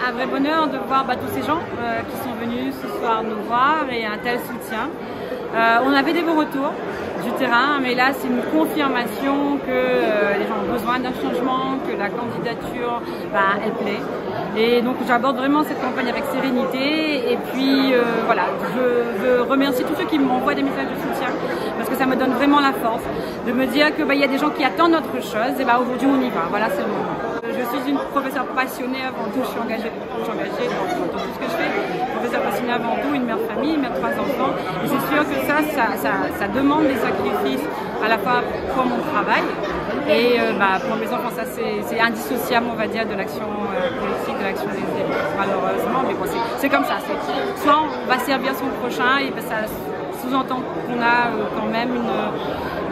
un vrai bonheur de voir tous ces gens qui sont venus ce soir nous voir et un tel soutien. On avait des bons retours du terrain, mais là c'est une confirmation que les gens ont besoin d'un changement, que la candidature elle plaît. Et donc j'aborde vraiment cette campagne avec sérénité et puis voilà, je veux remercier tous ceux qui m'envoient des messages de soutien parce que ça me donne vraiment la force de me dire que y a des gens qui attendent autre chose et aujourd'hui on y va, voilà c'est le moment. Je suis une professeure passionnée avant tout, je suis engagée dans tout ce que je fais. Professeure passionnée avant tout, une mère de famille, une mère de 3 enfants. Et c'est sûr que ça demande des sacrifices à la fois pour mon travail et pour mes enfants, ça c'est indissociable, on va dire, de l'action politique, de l'action des élus, malheureusement. Mais bon, c'est comme ça. Soit on va servir son prochain et ça sous-entend qu'on a quand même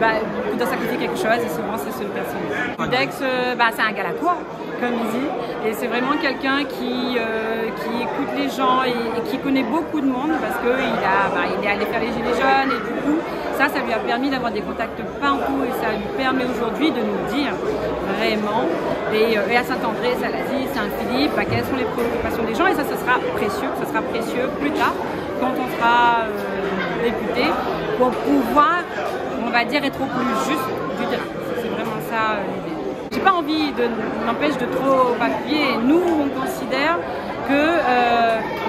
on doit sacrifier quelque chose et souvent c'est ce personnage. Codex, c'est un galatoire, comme il dit, et c'est vraiment quelqu'un qui écoute les gens et qui connaît beaucoup de monde parce qu'il est allé faire les Gilets jaunes et du coup ça lui a permis d'avoir des contacts partout et ça lui permet aujourd'hui de nous dire vraiment et à Saint-André, Salazie, Saint-Philippe, quelles sont les préoccupations des gens et ça sera précieux plus tard quand on sera député pour pouvoir, on va dire, être au plus juste du terrain. C'est vraiment ça l'idée. J'ai pas envie n'empêche de trop appuyer. Nous, on considère que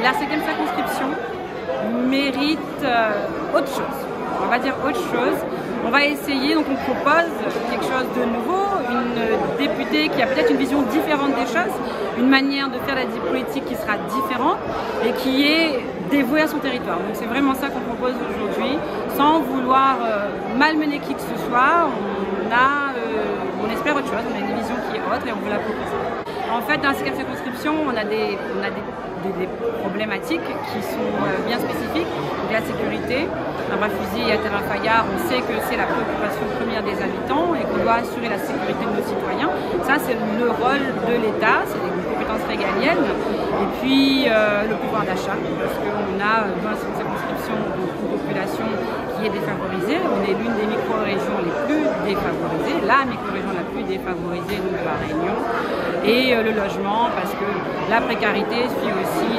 la 7e circonscription mérite autre chose. On va dire autre chose. On va essayer, donc on propose quelque chose de nouveau, une députée qui a peut-être une vision différente des choses, une manière de faire la politique qui sera différente et qui est dévouée à son territoire. Donc c'est vraiment ça qu'on propose aujourd'hui, sans vouloir malmener qui que ce soit. On espère autre chose, on a une vision qui est autre et on veut la proposer. En fait, dans la 7e circonscription, on a des problématiques qui sont bien spécifiques. Donc la sécurité, un bras fusil à Terrain-Fayard, on sait que c'est la préoccupation première des habitants et qu'on doit assurer la sécurité de nos citoyens. Ça, c'est le rôle de l'État, c'est des compétences régaliennes. Et puis le pouvoir d'achat, parce qu'on a dans cette circonscription une population qui est défavorisée. On est l'une des micro-régions les plus défavorisées, la micro-région la plus défavorisée, donc la Réunion. Et le logement, parce que la précarité suit aussi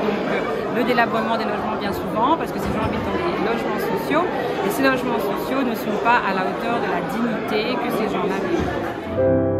le délabrement des logements bien souvent, parce que ces gens habitent dans des logements sociaux, et ces logements sociaux ne sont pas à la hauteur de la dignité que ces gens-là vivent.